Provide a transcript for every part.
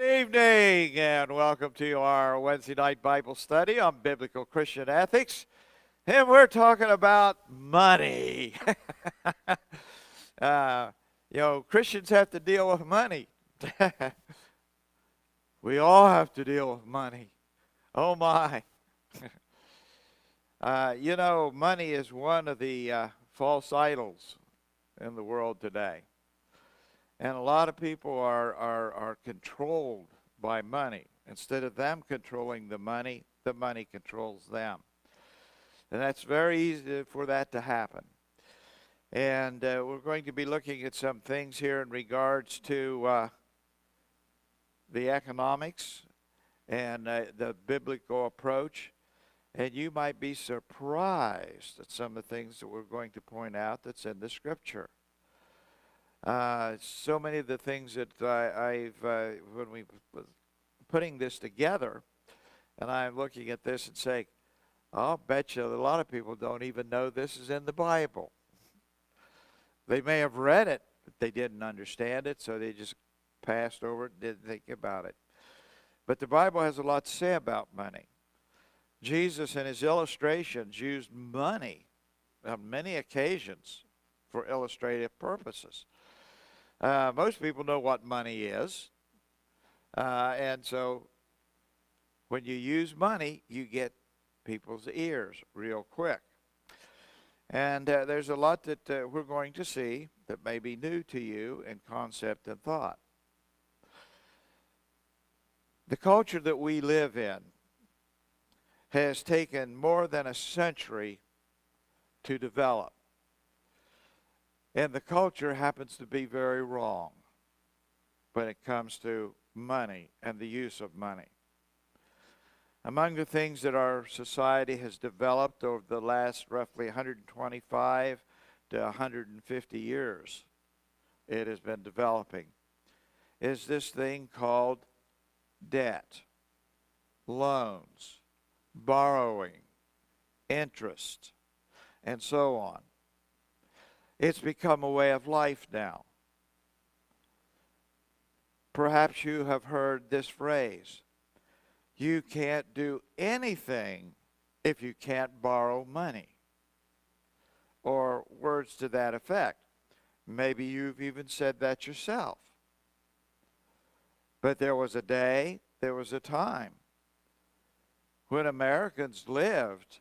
Evening and welcome to our Wednesday night Bible study on biblical Christian ethics. And we're talking about money. uh, Christians have to deal with money. We all have to deal with money. Oh my. Money is one of the false idols in the world today. And a lot of people are controlled by money. Instead of them controlling the money controls them. And that's very easy for that to happen. And we're going to be looking at some things here in regards to the economics and the biblical approach. And you might be surprised at some of the things that we're going to point out that's in the Scripture. So many of the things that when we were putting this together, and I'm looking at this and saying, I'll bet you a lot of people don't even know this is in the Bible. They may have read it, but they didn't understand it, so they just passed over it, didn't think about it. But the Bible has a lot to say about money. Jesus in his illustrations used money on many occasions for illustrative purposes. Most people know what money is. And so when you use money, you get people's ears real quick. And there's a lot that we're going to see that may be new to you in concept and thought. The culture that we live in has taken more than a century to develop. And the culture happens to be very wrong when it comes to money and the use of money. Among the things that our society has developed over the last roughly 125 to 150 years, it has been developing, is this thing called debt, loans, borrowing, interest, and so on. It's become a way of life now. Perhaps you have heard this phrase, you can't do anything if you can't borrow money, or words to that effect. Maybe you've even said that yourself. But there was a day, there was a time when Americans lived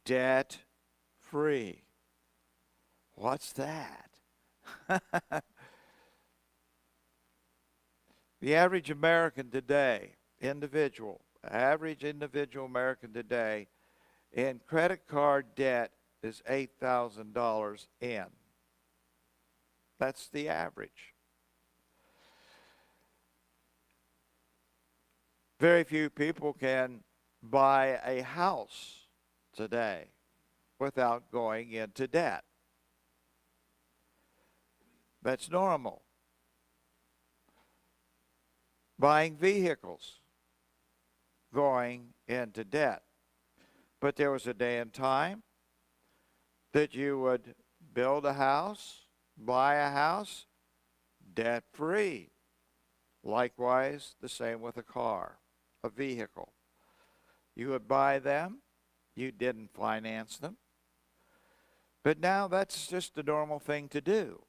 debt-free. What's that? The average American today, average individual American today, in credit card debt is $8,000 in. That's the average. Very few people can buy a house today without going into debt. That's normal. Buying vehicles, going into debt. But there was a day and time that you would build a house, buy a house, debt-free. Likewise, the same with a car, a vehicle. You would buy them, you didn't finance them. But now that's just a normal thing to do.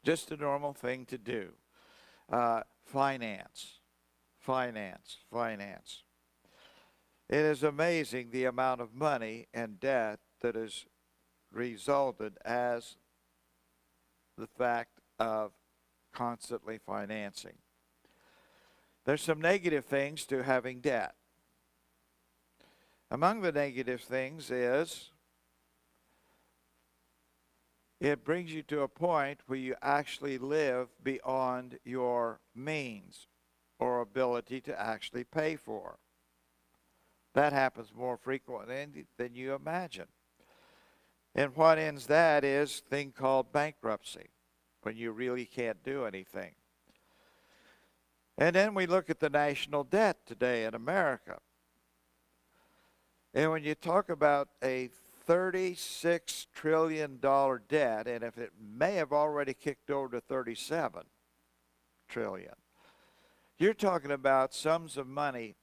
Just a normal thing to do. Finance. It is amazing the amount of money and debt that has resulted as the fact of constantly financing. There's some negative things to having debt. Among the negative things is it brings you to a point where you actually live beyond your means or ability to actually pay for. That happens more frequently than you imagine. And what ends that is a thing called bankruptcy, when you really can't do anything. And then we look at the national debt today in America. And when you talk about a $36 trillion debt, and if it may have already kicked over to $37 trillion. You're talking about sums of money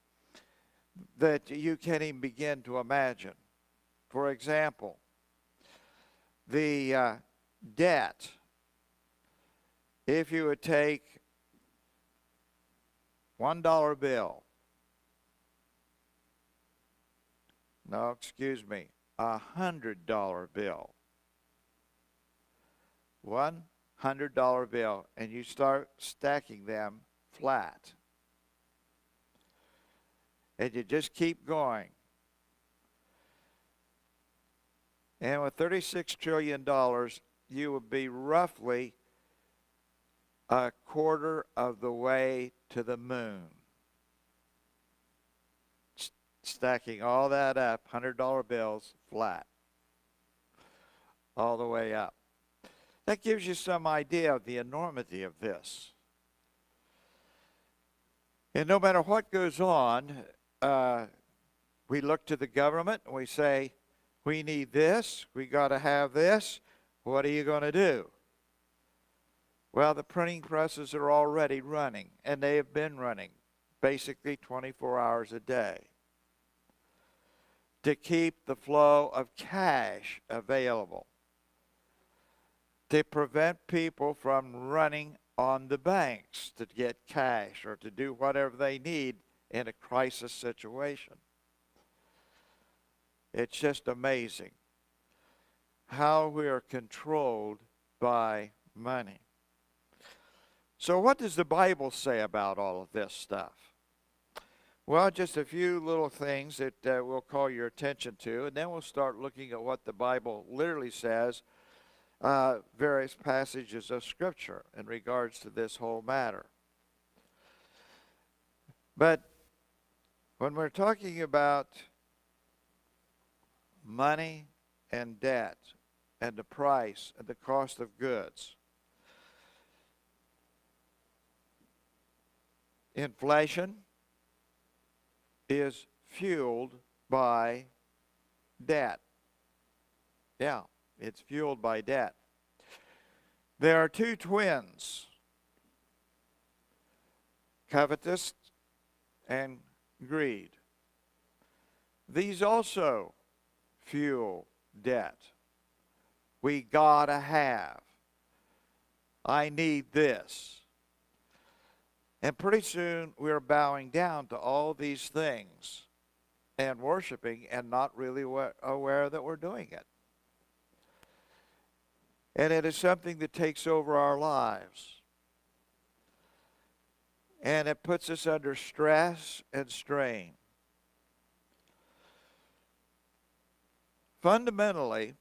that you can't even begin to imagine. For example, the debt, if you would take $1 bill, no, excuse me, $100 bill, $100 bill, and you start stacking them flat, and you just keep going. And with $36 trillion, you would be roughly a quarter of the way to the moon. Stacking all that up, $100 bills flat, all the way up. That gives you some idea of the enormity of this. And no matter what goes on, we look to the government and we say, we need this, we got to have this, what are you going to do? Well, the printing presses are already running, and they have been running basically 24 hours a day to keep the flow of cash available, to prevent people from running on the banks to get cash or to do whatever they need in a crisis situation. It's just amazing how we are controlled by money. So what does the Bible say about all of this stuff? Well, just a few little things that we'll call your attention to, and then we'll start looking at what the Bible literally says, various passages of Scripture in regards to this whole matter. But when we're talking about money and debt and the price and the cost of goods, inflation is fueled by debt. Yeah, it's fueled by debt. There are two twins, covetous and greed. These also fuel debt. We gotta have. I need this. And pretty soon we're bowing down to all these things and worshiping and not really aware that we're doing it. And it is something that takes over our lives. And it puts us under stress and strain. Fundamentally,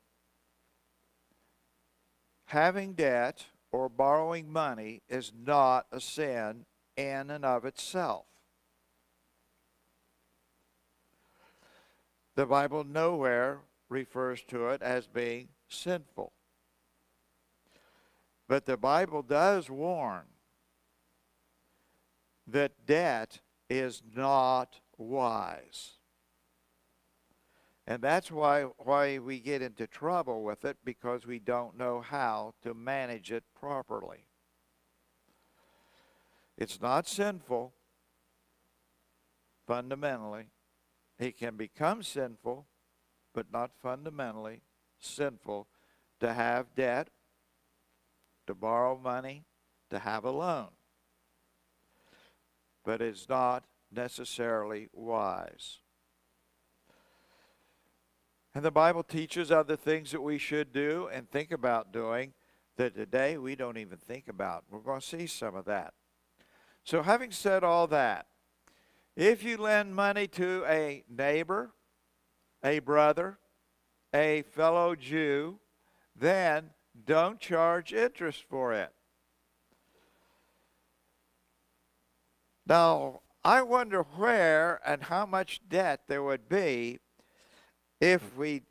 having debt or borrowing money is not a sin in and of itself. The Bible nowhere refers to it as being sinful. But the Bible does warn that debt is not wise. And that's why we get into trouble with it, because we don't know how to manage it properly. It's not sinful, fundamentally. It can become sinful, but not fundamentally sinful to have debt, to borrow money, to have a loan. But it's not necessarily wise. And the Bible teaches other things that we should do and think about doing that today we don't even think about. We're going to see some of that. So having said all that, if you lend money to a neighbor, a brother, a fellow Jew, then don't charge interest for it. Now, I wonder where and how much debt there would be if we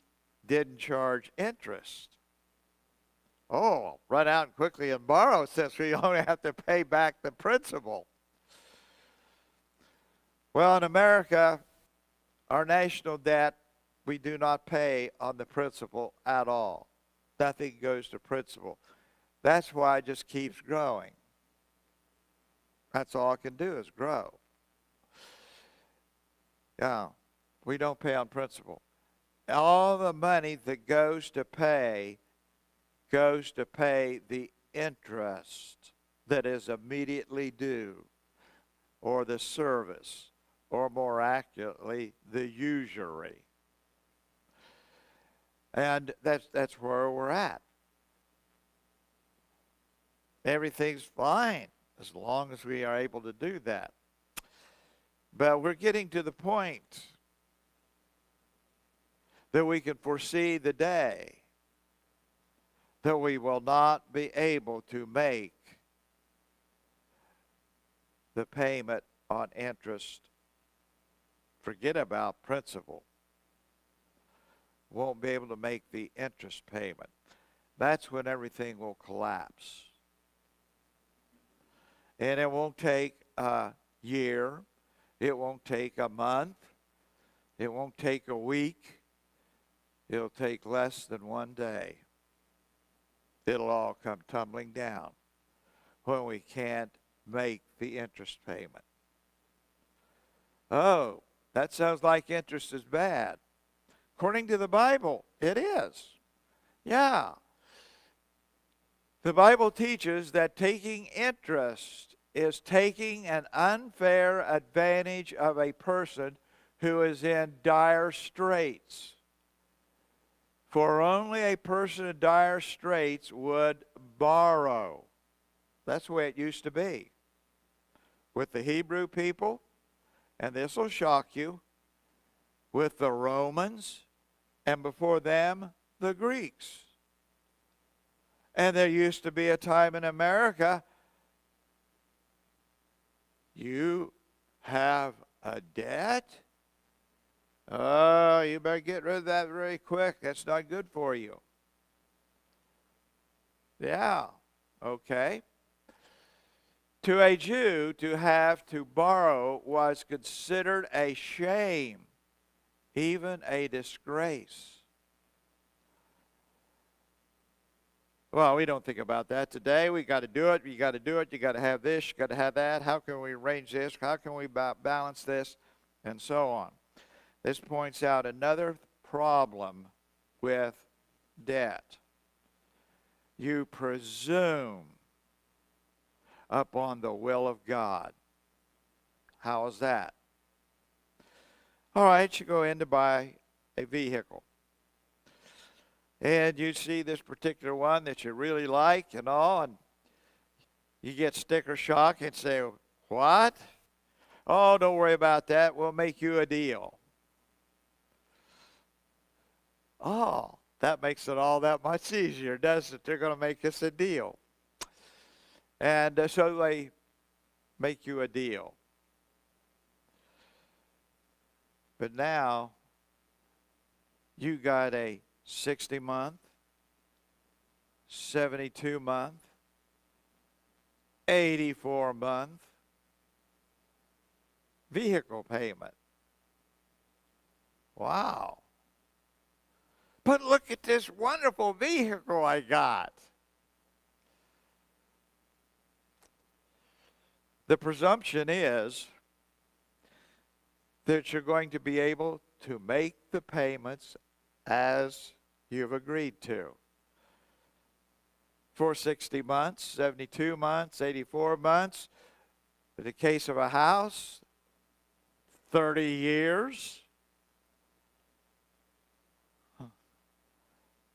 didn't charge interest. Oh, run out quickly and borrow since we only have to pay back the principal. Well, in America, our national debt, we do not pay on the principal at all. Nothing goes to principal. That's why it just keeps growing. That's all it can do is grow. Yeah, we don't pay on principal. All the money that goes to pay the interest that is immediately due, or the service, or more accurately, the usury. And that's where we're at. Everything's fine as long as we are able to do that. But we're getting to the point that we can foresee the day that we will not be able to make the payment on interest. Forget about principal. Won't be able to make the interest payment. That's when everything will collapse. And it won't take a year. It won't take a month. It won't take a week. It'll take less than one day. It'll all come tumbling down when we can't make the interest payment. Oh, that sounds like interest is bad. According to the Bible, it is. Yeah. The Bible teaches that taking interest is taking an unfair advantage of a person who is in dire straits. For only a person in dire straits would borrow. That's the way it used to be. With the Hebrew people, and this will shock you, with the Romans, and before them, the Greeks. And there used to be a time in America, you have a debt? Oh, you better get rid of that very quick. That's not good for you. Yeah, okay. To a Jew, to have to borrow was considered a shame, even a disgrace. Well, we don't think about that today. We got to do it. You got to do it. You got to have this. You got to have that. How can we arrange this? How can we balance this? And so on. This points out another problem with debt. You presume upon the will of God. How is that? All right, you go in to buy a vehicle. And you see this particular one that you really like and all, and you get sticker shock and say, what? Oh, don't worry about that. We'll make you a deal. Oh, that makes it all that much easier, doesn't it? They're going to make us a deal. And so they make you a deal. But now, you got a 60-month, 72-month, 84-month vehicle payment. Wow. But look at this wonderful vehicle I got. The presumption is that you're going to be able to make the payments as you've agreed to. For 60 months, 72 months, 84 months. In the case of a house, 30 years.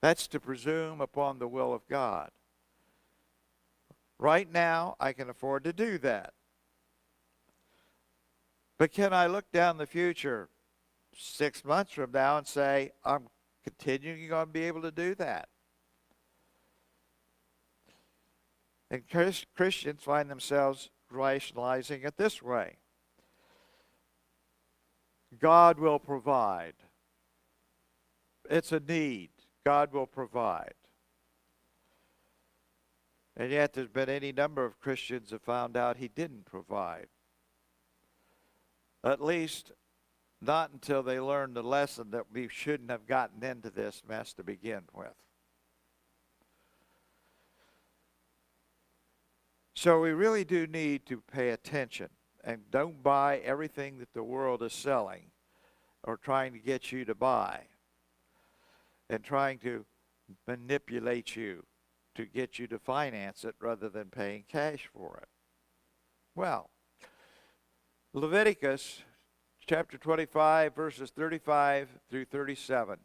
That's to presume upon the will of God. Right now, I can afford to do that. But can I look down the future 6 months from now and say, I'm continuing to be able to do that? And Christians find themselves rationalizing it this way. God will provide. It's a need. God will provide. And yet there's been any number of Christians that found out he didn't provide. At least not until they learned the lesson that we shouldn't have gotten into this mess to begin with. So we really do need to pay attention and don't buy everything that the world is selling or trying to get you to buy and trying to manipulate you to get you to finance it rather than paying cash for it. Well, Leviticus chapter 25, verses 35 through 37.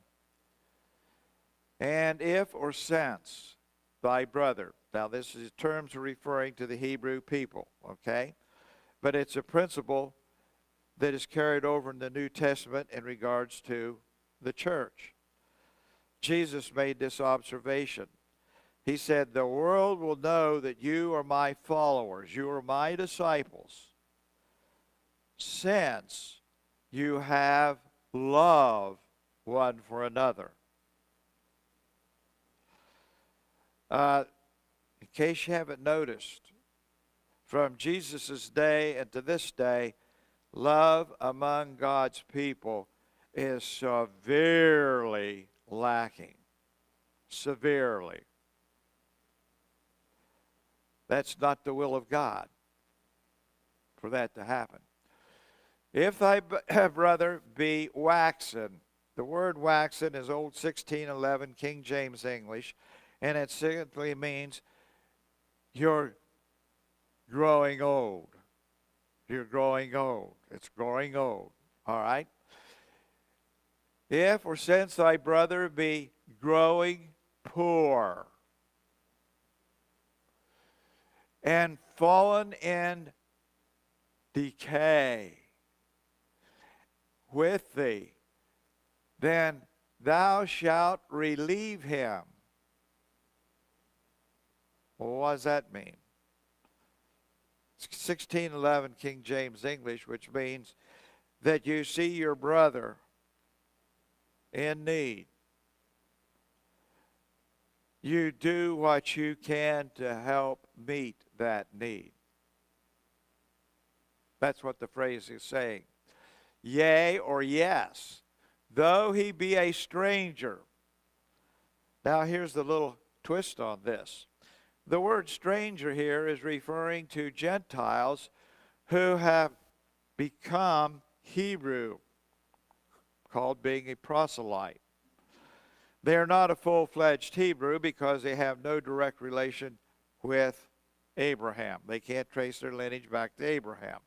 And if or since thy brother, now this is terms referring to the Hebrew people, okay? But it's a principle that is carried over in the New Testament in regards to the church. Jesus made this observation. He said, the world will know that you are my followers, you are my disciples, since you have love one for another. In case you haven't noticed, from Jesus' day and to this day, love among God's people is severely lacking. Severely. That's not the will of God for that to happen. If thy brother be waxen, the word waxen is old 1611 King James English, and it simply means you're growing old. You're growing old. It's growing old. All right? If or since thy brother be growing poor and fallen in decay with thee, then thou shalt relieve him. Well, what does that mean? 1611 King James English, which means that you see your brother in need. You do what you can to help meet that need. That's what the phrase is saying. Yea or yes, though he be a stranger. Now here's the little twist on this. The word stranger here is referring to Gentiles who have become Hebrew, called being a proselyte. They are not a full-fledged Hebrew because they have no direct relation with Abraham. They can't trace their lineage back to Abraham.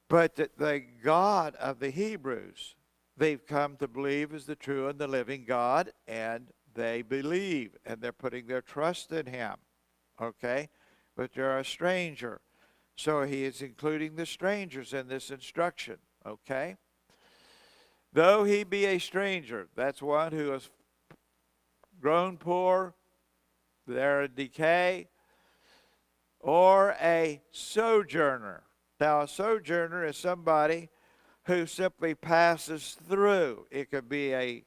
But the God of the Hebrews, they've come to believe is the true and the living God, and they believe, and they're putting their trust in him. Okay? But they're a stranger. So he is including the strangers in this instruction. Okay? Though he be a stranger, that's one who has grown poor, they're in decay, or a sojourner. Now, a sojourner is somebody who simply passes through. It could be a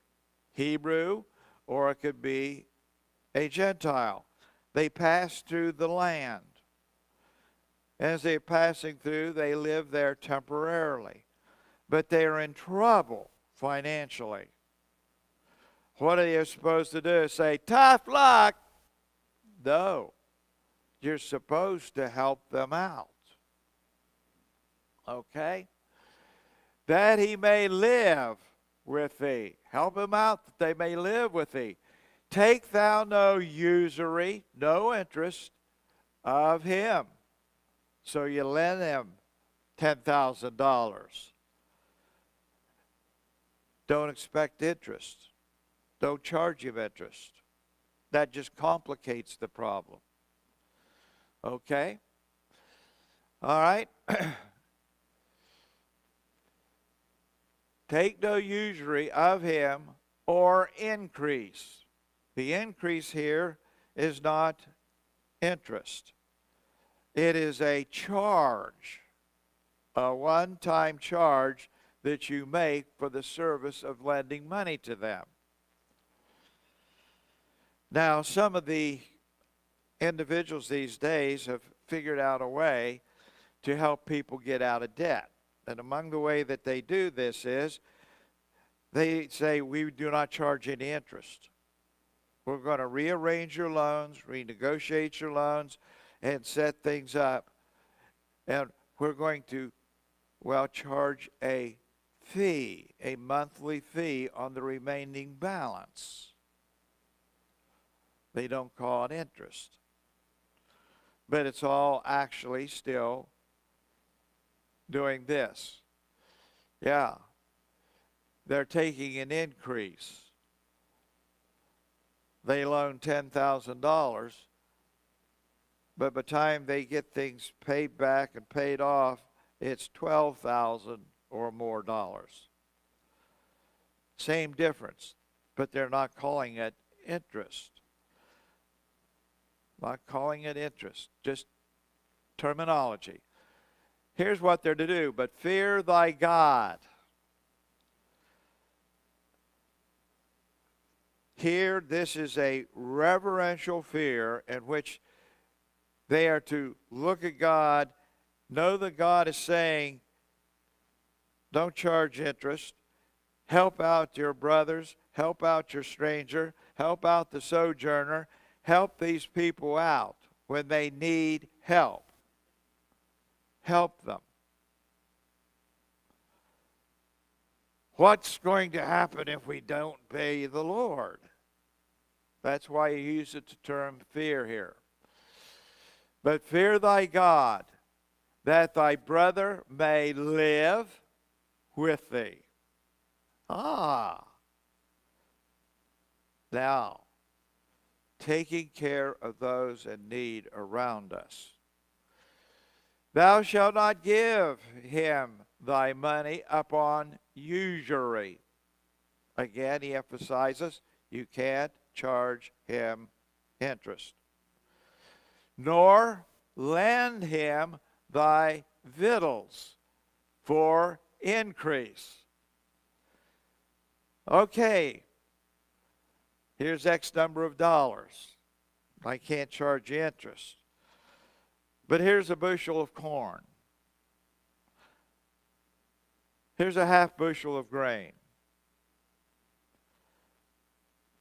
Hebrew, or it could be a Gentile. They pass through the land. As they're passing through, they live there temporarily. But they are in trouble financially. What are you supposed to do? Say, tough luck? No. You're supposed to help them out. Okay? That he may live with thee. Help him out that they may live with thee. Take thou no usury, no interest of him. So you lend him $10,000. Don't expect interest. Don't charge him interest. That just complicates the problem. Okay? All right? Take no usury of him or increase. The increase here is not interest. It is a charge, a one-time charge that you make for the service of lending money to them. Now, some of the individuals these days have figured out a way to help people get out of debt. And among the way that they do this is they say, we do not charge any interest. We're going to rearrange your loans, renegotiate your loans, and set things up. And we're going to, well, charge a fee, a monthly fee on the remaining balance. They don't call it interest. But it's all actually still doing this. Yeah. They're taking an increase. They loan $10,000, but by the time they get things paid back and paid off, it's $12,000 or more dollars. Same difference, but they're not calling it interest. Not calling it interest, just terminology. Here's what they're to do, but fear thy God. Here, this is a reverential fear in which they are to look at God, know that God is saying, don't charge interest, help out your brothers, help out your stranger, help out the sojourner, help these people out when they need help. Help them. What's going to happen if we don't pay the Lord? That's why he uses the term fear here. But fear thy God, that thy brother may live with thee. Ah. Now, taking care of those in need around us. Thou shalt not give him thy money upon usury. Again, he emphasizes you can't charge him interest. Nor lend him thy victuals for increase. Okay, here's X number of dollars. I can't charge you interest. But here's a bushel of corn. Here's a half bushel of grain.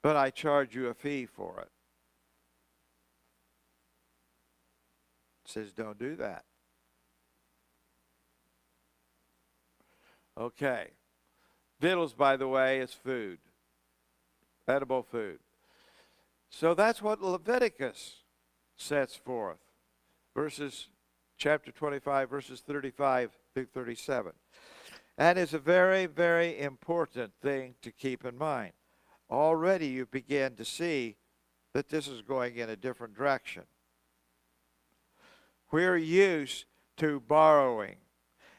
But I charge you a fee for it. It says don't do that. Okay. Victuals, by the way, is food. Edible food. So that's what Leviticus sets forth. Chapter 25, verses 35 through 37. That is a very, very important thing to keep in mind. Already you begin to see that this is going in a different direction. We're used to borrowing.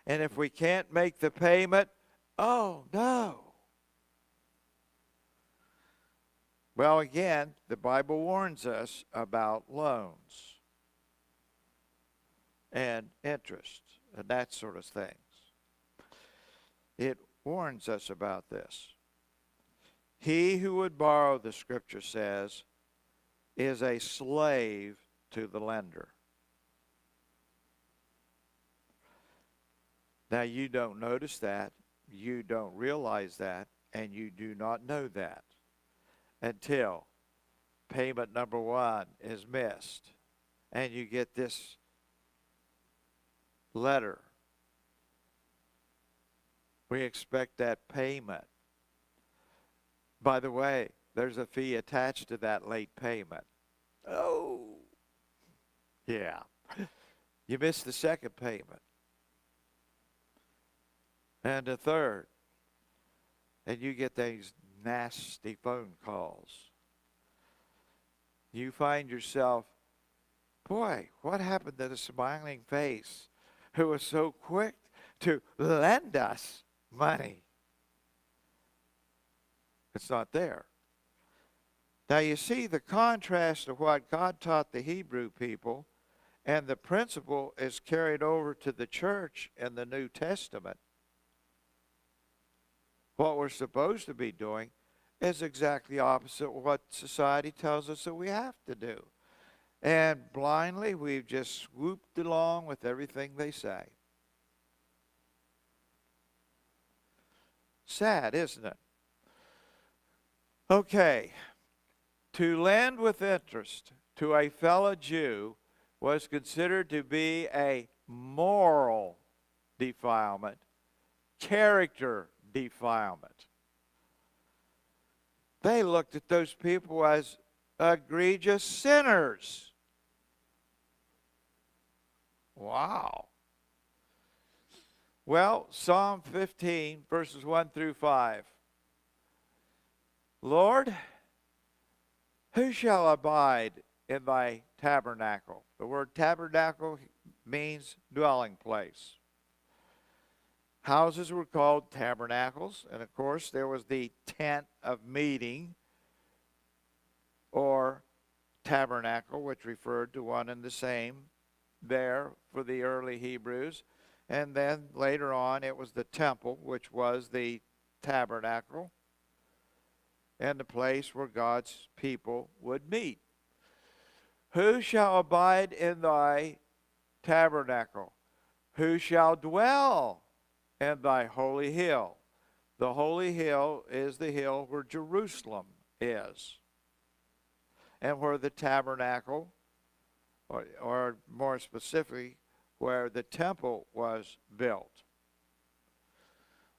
And if we can't make the payment, oh no. Well, again, the Bible warns us about loans and interest and that sort of things. It warns us about this. He who would borrow, the scripture says, is a slave to the lender. Now, you don't notice that, you don't realize that, and you do not know that until payment number one is missed. And you get this letter. We expect that payment. By the way, there's a fee attached to that late payment. Oh, yeah. You missed the second payment. And the third. And you get these nasty phone calls. You find yourself, boy, what happened to the smiling face who was so quick to lend us money? It's not there. Now you see the contrast of what God taught the Hebrew people, and the principle is carried over to the church in the New Testament. What we're supposed to be doing is exactly opposite what society tells us that we have to do. And blindly, we've just swooped along with everything they say. Sad, isn't it? Okay. To lend with interest to a fellow Jew was considered to be a moral defilement, character defilement. They looked at those people as egregious sinners. Wow. Well, Psalm 15, verses 1 through 5. Lord, who shall abide in thy tabernacle? The word tabernacle means dwelling place. Houses were called tabernacles, and of course there was the tent of meeting, or tabernacle, which referred to one and the same there for the early Hebrews. And then later on it was the temple, which was the tabernacle, and the place where God's people would meet. Who shall abide in thy tabernacle? Who shall dwell in thy holy hill? The holy hill is the hill where Jerusalem is, and where the tabernacle, or more specifically, where the temple was built.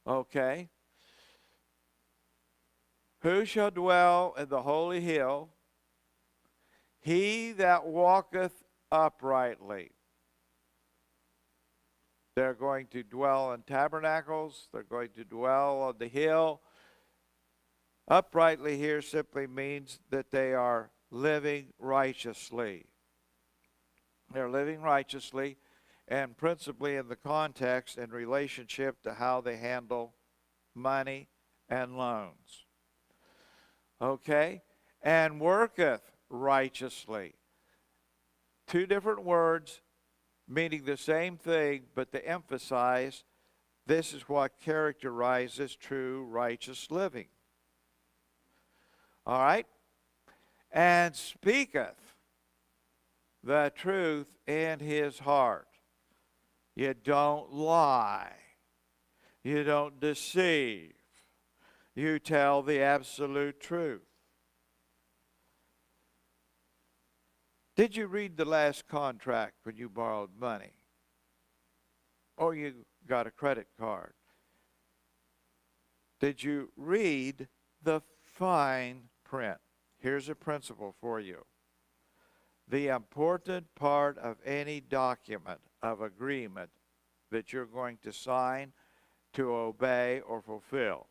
Okay. Who shall dwell in the holy hill? He that walketh uprightly. They're going to dwell in tabernacles. They're going to dwell on the hill. Uprightly here simply means that they are living righteously. They're living righteously, and principally in the context and relationship to how they handle money and loans. Okay? And worketh righteously. Two different words meaning the same thing, but to emphasize this is what characterizes true righteous living. All right? And speaketh the truth in his heart. You don't lie. You don't deceive. You tell the absolute truth. Did you read the last contract when you borrowed money? Or you got a credit card? Did you read the fine print? Here's a principle for you. The important part of any document of agreement that you're going to sign, to obey, or fulfill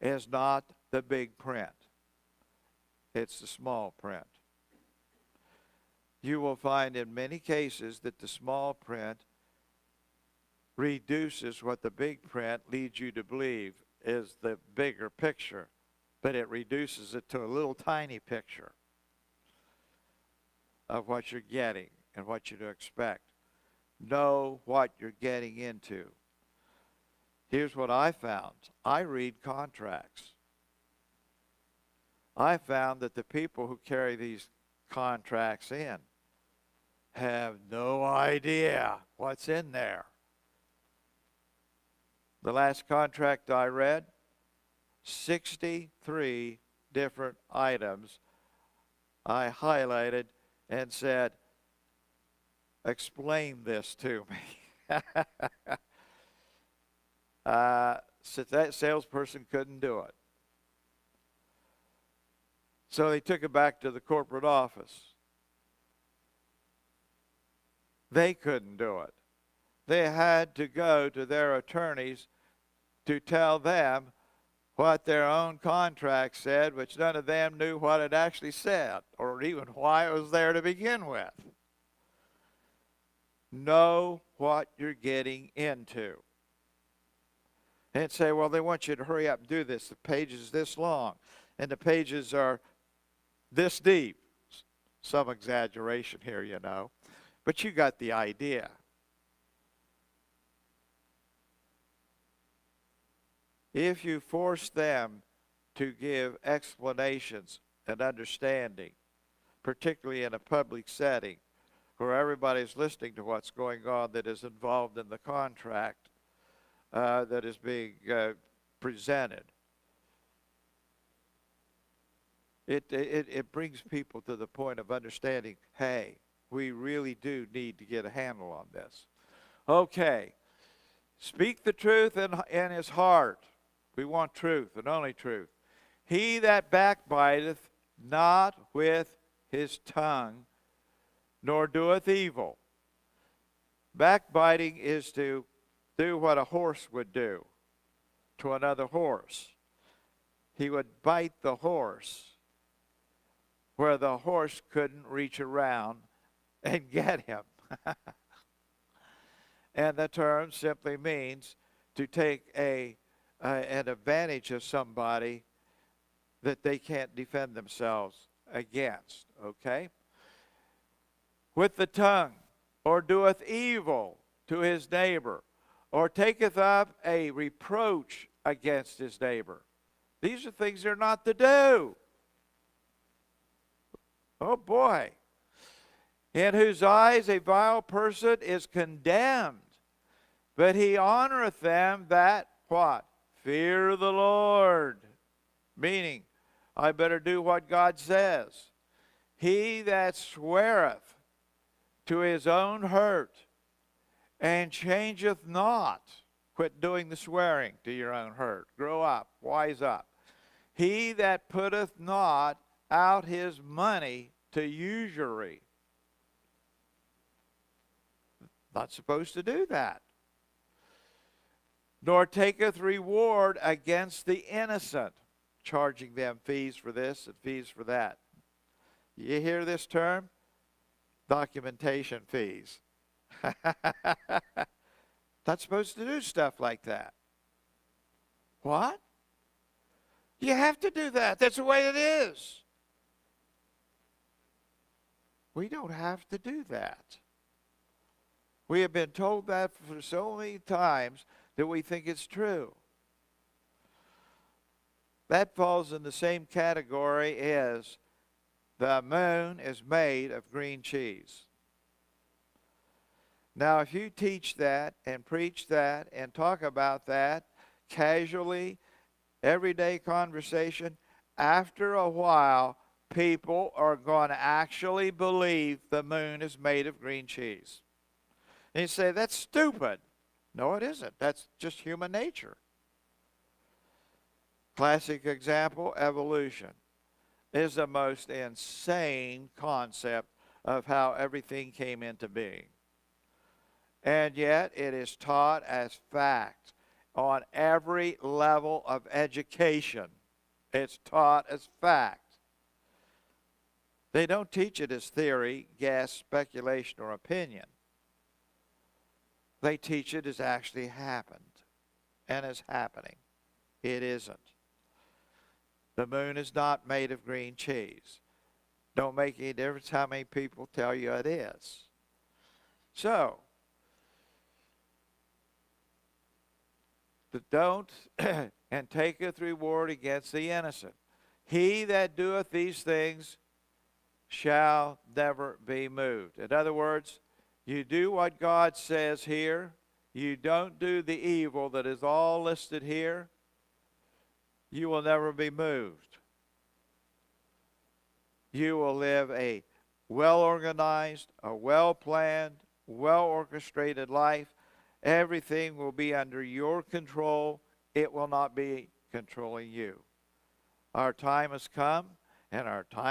is not the big print. It's the small print. You will find in many cases that the small print reduces what the big print leads you to believe is the bigger picture, but it reduces it to a little tiny picture of what you're getting and what you're to expect. Know what you're getting into. Here's what I found. I read contracts. I found that the people who carry these contracts in have no idea what's in there. The last contract I read, 63 different items I highlighted and said, explain this to me. So that salesperson couldn't do it. So they took it back to the corporate office. They couldn't do it. They had to go to their attorneys to tell them what their own contract said, which none of them knew what it actually said or even why it was there to begin with. Know what you're getting into. And say, well, they want you to hurry up and do this. The page is this long, and the pages are this deep. Some exaggeration here, you know. But you got the idea. If you force them to give explanations and understanding, particularly in a public setting where everybody's listening to what's going on that is involved in the contract that is being presented, It brings people to the point of understanding, hey, we really do need to get a handle on this. Okay. Speak the truth in his heart. We want truth and only truth. He that backbiteth not with his tongue, nor doeth evil. Backbiting is to do what a horse would do to another horse. He would bite the horse where the horse couldn't reach around and get him. And the term simply means to take an advantage of somebody that they can't defend themselves against, okay? With the tongue, or doeth evil to his neighbor, or taketh up a reproach against his neighbor. These are things they're not to do. Oh boy. In whose eyes a vile person is condemned, but he honoreth them that, what? Fear the Lord. Meaning, I better do what God says. He that sweareth to his own hurt and changeth not. Quit doing the swearing to your own hurt. Grow up. Wise up. He that putteth not out his money to usury. Not supposed to do that. Nor taketh reward against the innocent, charging them fees for this and fees for that. You hear this term? Documentation fees. Not supposed to do stuff like that. What? You have to do that. That's the way it is. We don't have to do that. We have been told that for so many times that we think it's true. That falls in the same category as the moon is made of green cheese. Now, if you teach that and preach that and talk about that casually, everyday conversation, after a while, people are going to actually believe the moon is made of green cheese. And you say, that's stupid. No, it isn't. That's just human nature. Classic example, evolution is the most insane concept of how everything came into being. And yet it is taught as fact on every level of education. It's taught as fact. They don't teach it as theory, guess, speculation, or opinion. They teach it as actually happened and is happening. It isn't. The moon is not made of green cheese. Don't make any difference how many people tell you it is. So, the don't and taketh reward against the innocent. He that doeth these things shall never be moved. In other words, you do what God says here. You don't do the evil that is all listed here. You will never be moved. You will live a well-organized, a well-planned, well-orchestrated life. Everything will be under your control. It will not be controlling you. Our time has come, and our time